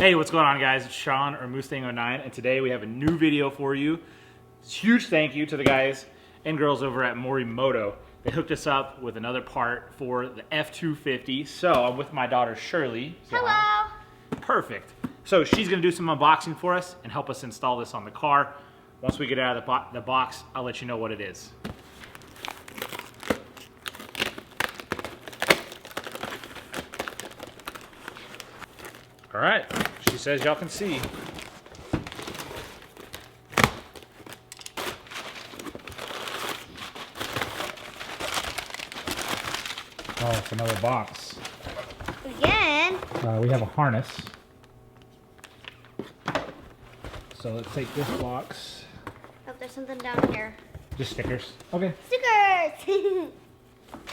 Hey, what's going on, guys? It's Sean or Mustang09, and today we have a new video for you. Huge thank you to the guys and girls over at Morimoto. They hooked us up with another part for the F250. So I'm with my daughter Shirley. Hello. Perfect. So she's gonna do some unboxing for us and help us install this on the car. Once we get out of the box, I'll let you know what it is. All right, she says y'all can see. Oh, it's another box. Again? We have a harness. So let's take this box. Oh, there's something down here. Just stickers. Okay. Stickers!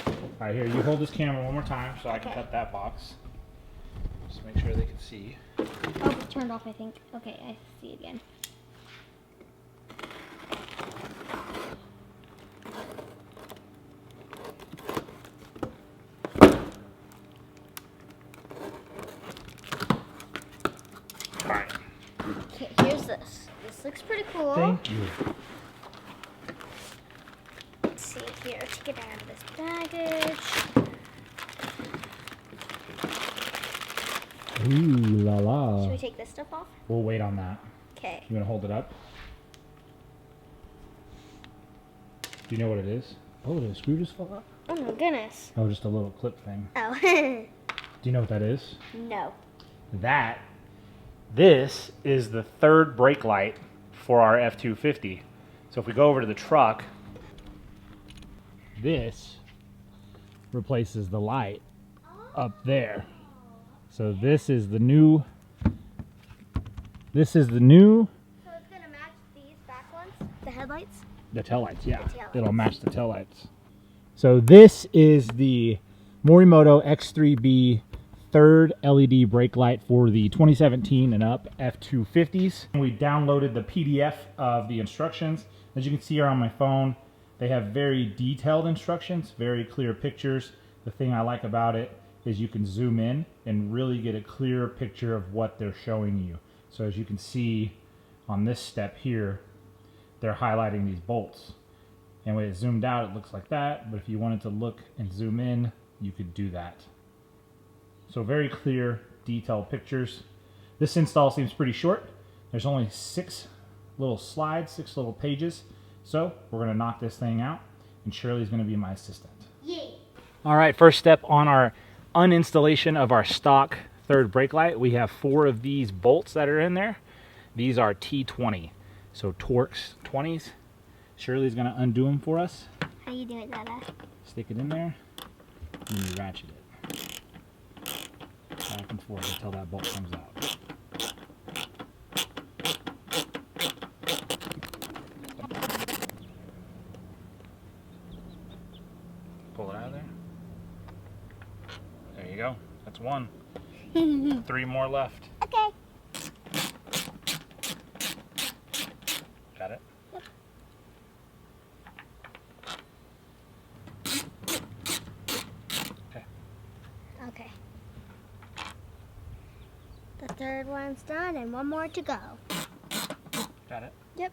All right, here, you hold this camera one more time so I can cut that box. Just make sure they can see. Oh, it's turned off, I think. Okay, I see it again. All right. Okay, here's this. This looks pretty cool. Thank you. Let's see here. Take it out of this baggage. Ooh la la. Should we take this stuff off? We'll wait on that. Okay. You want to hold it up? Do you know what it is? Oh, the screw just fell out? Oh my goodness. Oh, just a little clip thing. Oh. Do you know what that is? No. This is the third brake light for our F250. So if we go over to the truck, this replaces the light up there. So this is the new. So it's gonna match these back ones? The headlights? The taillights, yeah. The taillights. It'll match the taillights. So this is the Morimoto X3B third LED brake light for the 2017 and up F250s. We downloaded the PDF of the instructions. As you can see here on my phone, they have very detailed instructions, very clear pictures. The thing I like about it is you can zoom in and really get a clear picture of what they're showing you. So as you can see on this step here, they're highlighting these bolts. And when it's zoomed out, it looks like that. But if you wanted to look and zoom in, you could do that. So very clear, detailed pictures. This install seems pretty short. There's only 6 little slides, 6 little pages. So we're gonna knock this thing out, and Shirley's gonna be my assistant. Yay. All right, first step on our uninstallation of our stock third brake light. We have 4 of these bolts that are in there. These are T20, so Torx 20s. Shirley's gonna undo them for us. How you doing, Dada? Stick it in there, and you ratchet it back and forth until that bolt comes out. Pull it out of there. There you go. That's one. 3 more left. Okay. Got it? Yep. Okay. Okay. The third one's done and one more to go. Got it? Yep.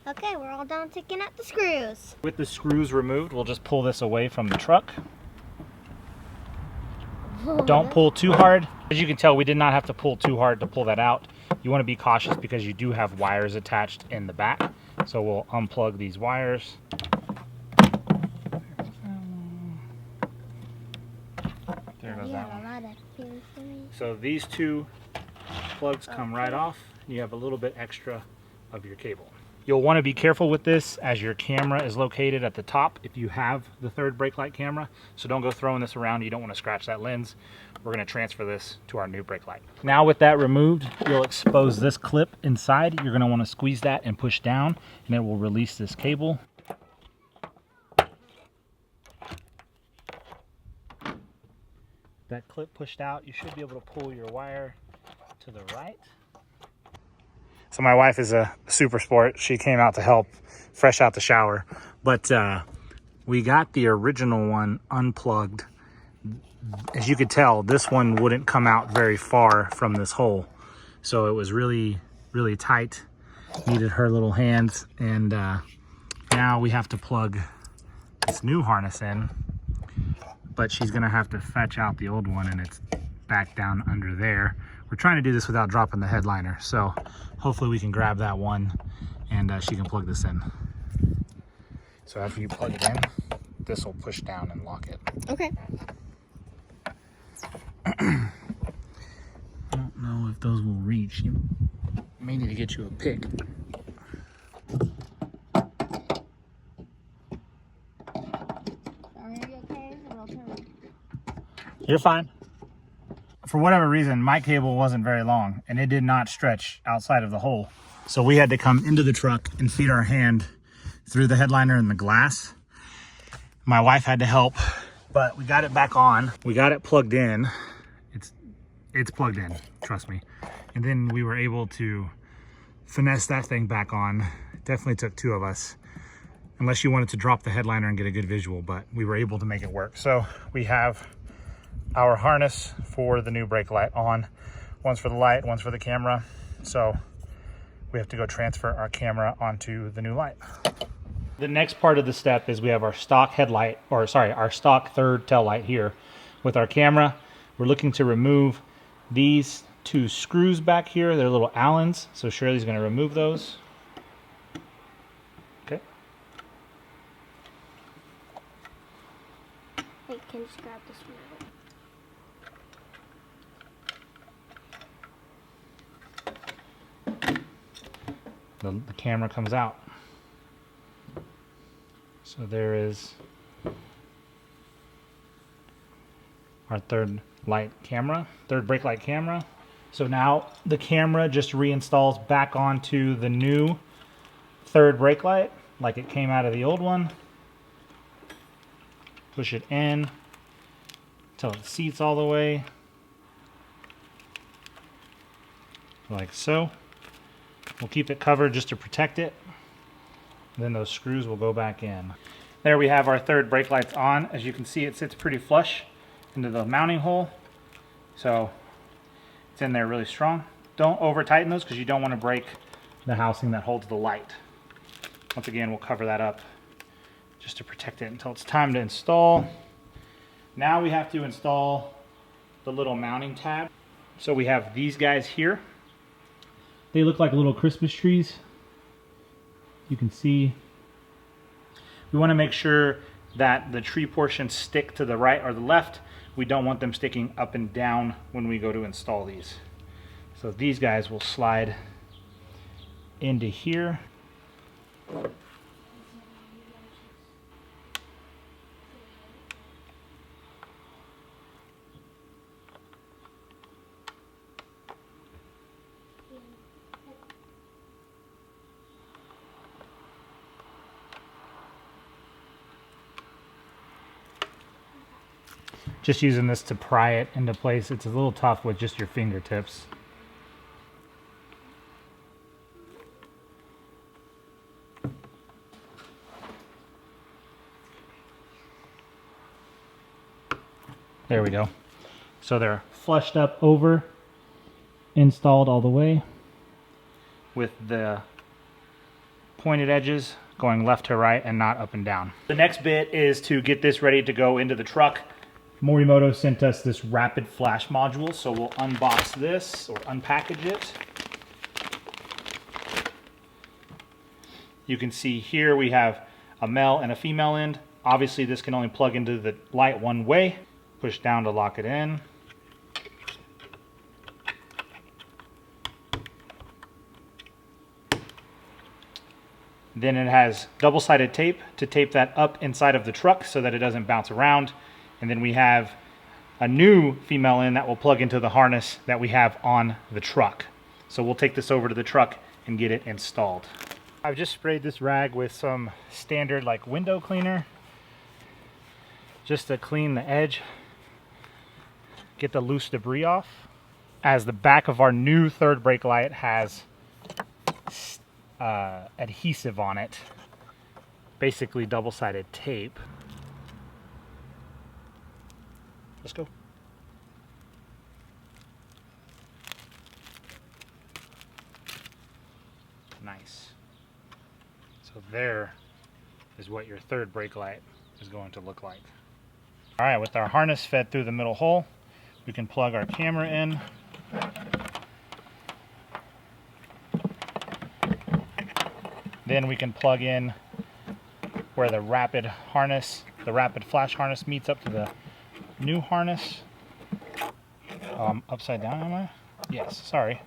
Okay, we're all done taking out the screws. With the screws removed, we'll just pull this away from the truck. Don't pull too hard. As you can tell, we did not have to pull too hard to pull that out. You want to be cautious because you do have wires attached in the back. So we'll unplug these wires. There goes that one. So these 2 plugs come right off. You have a little bit extra of your cable. You'll want to be careful with this as your camera is located at the top if you have the third brake light camera. So don't go throwing this around. You don't want to scratch that lens. We're going to transfer this to our new brake light. Now with that removed, you'll expose this clip inside. You're going to want to squeeze that and push down, and it will release this cable. That clip pushed out, you should be able to pull your wire to the right. So my wife is a super sport. She came out to help, fresh out the shower. But we got the original one unplugged. as you could tell, this one wouldn't come out very far from this hole. So it was really, really tight. Needed her little hands. And now we have to plug this new harness in. But she's gonna have to fetch out the old one, and it's back down under there. We're trying to do this without dropping the headliner. So hopefully we can grab that one and she can plug this in. So after you plug it in, this will push down and lock it. Okay. I don't know if those will reach. You may need to get you a pick. Are you okay? Or I'll turn. You're fine. For whatever reason, my cable wasn't very long and it did not stretch outside of the hole. So we had to come into the truck and feed our hand through the headliner and the glass. My wife had to help, but we got it back on. We got it plugged in. It's plugged in, trust me. And then we were able to finesse that thing back on. It definitely took two of us, unless you wanted to drop the headliner and get a good visual, but we were able to make it work. So we have our harness for the new brake light on. One's for the light, one's for the camera. So we have to go transfer our camera onto the new light. The next part of the step is we have our stock headlight, or sorry, our stock third tail light here with our camera. We're looking to remove these two screws back here. They're little Allens, so Shirley's going to remove those. Okay. Wait, can you just grab this one? The camera comes out. So there is our third brake light camera. So now the camera just reinstalls back onto the new third brake light like it came out of the old one. Push it in until it seats all the way, like so. We'll keep it covered just to protect it. Then those screws will go back in. There we have our third brake lights on. As you can see, it sits pretty flush into the mounting hole. So it's in there really strong. Don't over tighten those because you don't want to break the housing that holds the light. Once again, we'll cover that up just to protect it until it's time to install. Now we have to install the little mounting tab. So we have these guys here. They look like little Christmas trees. You can see we want to make sure that the tree portions stick to the right or the left. We don't want them sticking up and down when we go to install these. So these guys will slide into here. Just using this to pry it into place. It's a little tough with just your fingertips. There we go. So they're flushed up over, installed all the way, with the pointed edges going left to right and not up and down. The next bit is to get this ready to go into the truck. Morimoto sent us this rapid flash module, so we'll unbox this or unpackage it. You can see here we have a male and a female end. Obviously this can only plug into the light one way. Push down to lock it in. Then it has double-sided tape to tape that up inside of the truck so that it doesn't bounce around. And then we have a new female end that will plug into the harness that we have on the truck. So we'll take this over to the truck and get it installed. I've just sprayed this rag with some standard like window cleaner just to clean the edge, get the loose debris off. As the back of our new third brake light has adhesive on it, basically double-sided tape. Let's go. Nice. So there is what your third brake light is going to look like. All right, with our harness fed through the middle hole, we can plug our camera in. Then we can plug in where the rapid flash harness meets up to the new harness. Upside down, am I? Yes, sorry.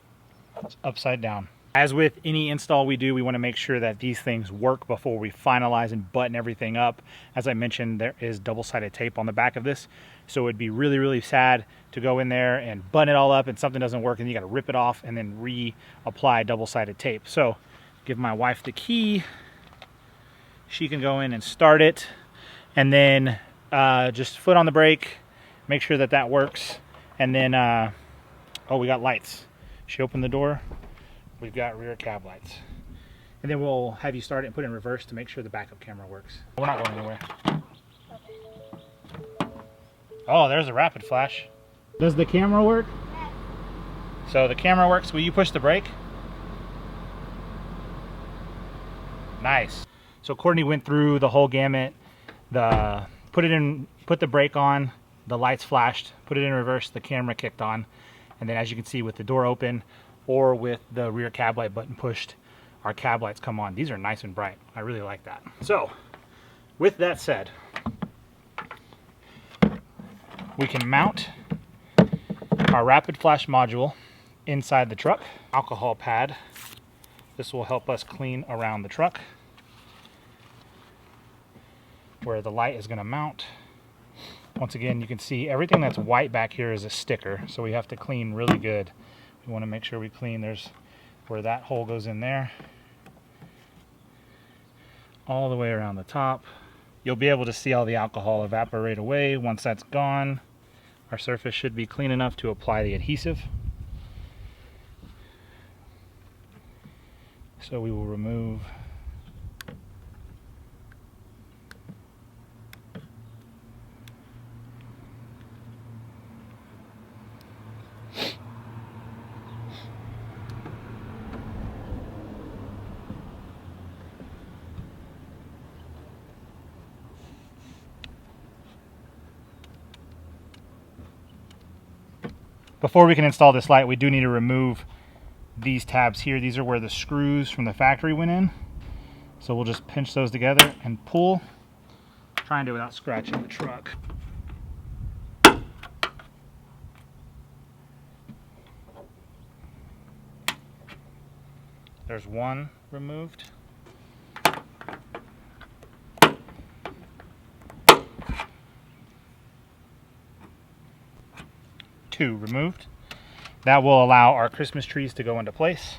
It's upside down. As with any install we do, we want to make sure that these things work before we finalize and button everything up. As I mentioned, there is double-sided tape on the back of this, so it'd be really, really sad to go in there and button it all up and something doesn't work and you got to rip it off and then reapply double-sided tape. So give my wife the key. She can go in and start it, and then just foot on the brake, make sure that that works, and then oh, we got lights. She opened the door. We've got rear cab lights. And then we'll have you start it and put it in reverse to make sure the backup camera works. We're not going anywhere. Oh, there's a rapid flash. Does the camera work? Yes. So the camera works. Will you push the brake? Nice. So Courtney went through the whole gamut. Put the brake on, the lights flashed, put it in reverse, the camera kicked on. And then as you can see with the door open, or with the rear cab light button pushed, our cab lights come on. These are nice and bright. I really like that. So, with that said, we can mount our rapid flash module inside the truck. Alcohol pad. This will help us clean around the truck where the light is going to mount. Once again, you can see everything that's white back here is a sticker, so we have to clean really good. We want to make sure we clean. There's where that hole goes in there, all the way around the top. You'll be able to see all the alcohol evaporate away. Once that's gone, our surface should be clean enough to apply the adhesive. So we will remove Before we can install this light, we do need to remove these tabs here. These are where the screws from the factory went in. So we'll just pinch those together and pull. Try and do it without scratching the truck. There's one removed. Two removed. That will allow our Christmas trees to go into place.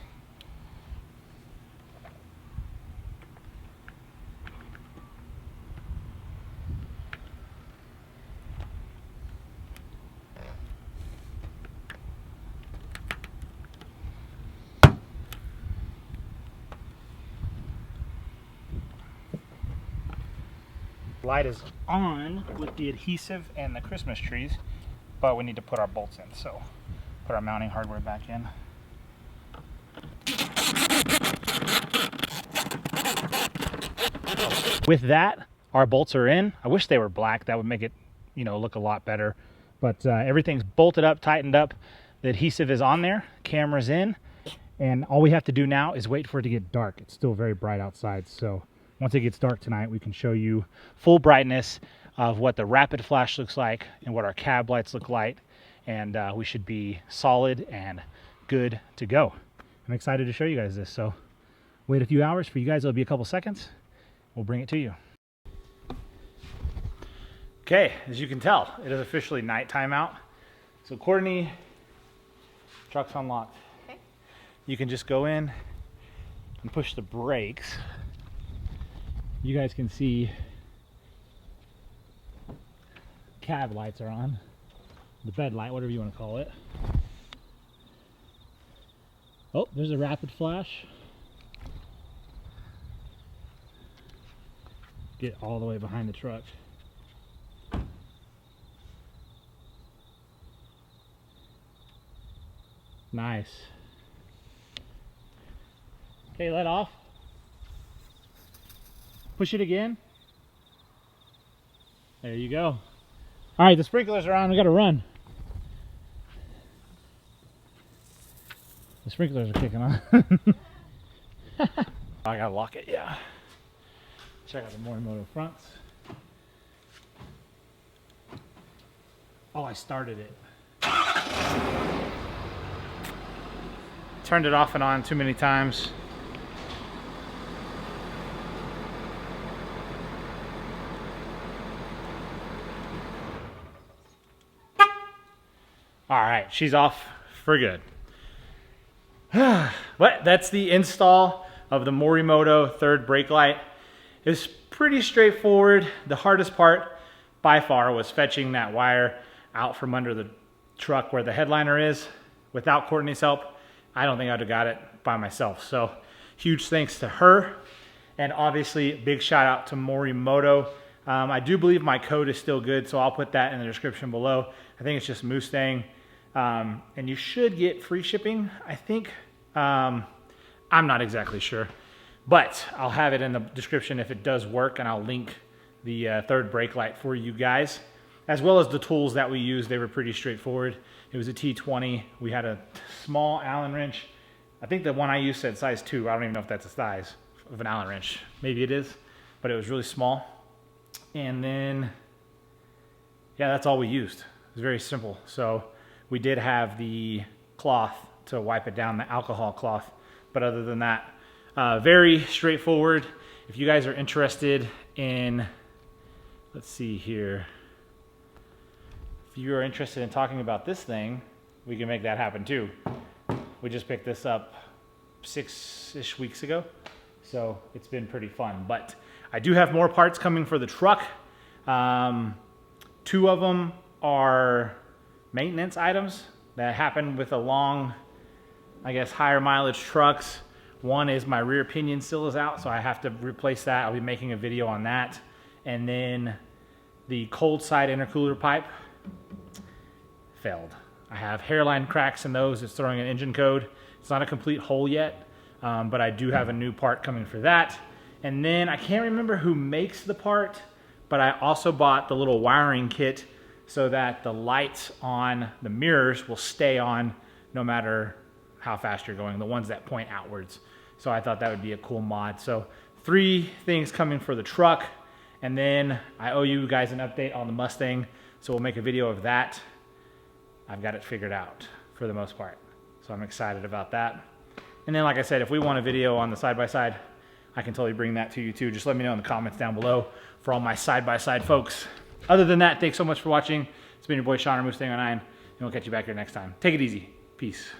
Light is on with the adhesive and the Christmas trees, but we need to put our bolts in, so put our mounting hardware back in. With that, our bolts are in. I wish they were black. That would make it, look a lot better. But everything's bolted up, tightened up. The adhesive is on there, camera's in, and all we have to do now is wait for it to get dark. It's still very bright outside, so once it gets dark tonight, we can show you full brightness of what the rapid flash looks like and what our cab lights look like, and we should be solid and good to go. I'm excited to show you guys this, so wait a few hours. For you guys, it'll be a couple seconds. We'll bring it to you. Okay, as you can tell, it is officially nighttime out. So Courtney, truck's unlocked. Okay. You can just go in and push the brakes. You guys can see cab lights are on, the bed light, whatever you want to call it. Oh, there's a rapid flash. Get all the way behind the truck. Nice. Okay, let off. Push it again. There you go. All right, the sprinklers are on. We got to run. The sprinklers are kicking on. I got to lock it, yeah. Check out the Morimoto fronts. Oh, I started it. Turned it off and on too many times. All right, she's off for good. But that's the install of the Morimoto third brake light. It's pretty straightforward. The hardest part by far was fetching that wire out from under the truck where the headliner is. Without Courtney's help, I don't think I'd have got it by myself. So huge thanks to her. And obviously big shout out to Morimoto. I do believe my code is still good, so I'll put that in the description below. I think it's just Mustang. And you should get free shipping, I think. I'm not exactly sure, but I'll have it in the description if it does work, and I'll link the third brake light for you guys, as well as the tools that we used. They were pretty straightforward. It was a T20. We had a small Allen wrench. I think the one I used said size 2. I don't even know if that's a size of an Allen wrench. Maybe it is, but it was really small. And then, yeah, that's all we used. It was very simple. So we did have the cloth to wipe it down, the alcohol cloth. But other than that, very straightforward. If you guys are interested in, let's see here. If you are interested in talking about this thing, we can make that happen too. We just picked this up 6-ish weeks ago. So it's been pretty fun. But I do have more parts coming for the truck. 2 of them are maintenance items that happen with a long, I guess, higher mileage trucks. One is my rear pinion still is out, so I have to replace that. I'll be making a video on that. And then the cold side intercooler pipe failed. I have hairline cracks in those. It's throwing an engine code. It's not a complete hole yet, but I do have a new part coming for that. And then I can't remember who makes the part, but I also bought the little wiring kit so that the lights on the mirrors will stay on no matter how fast you're going, the ones that point outwards. So I thought that would be a cool mod. So 3 things coming for the truck, and then I owe you guys an update on the Mustang, so we'll make a video of that. I've got it figured out for the most part, so I'm excited about that. And then, like I said, if we want a video on the side-by-side, I can totally bring that to you too. Just let me know in the comments down below for all my side-by-side folks. Other than that, thanks so much for watching. It's been your boy Sean or Mustang 09, and we'll catch you back here next time. Take it easy. Peace.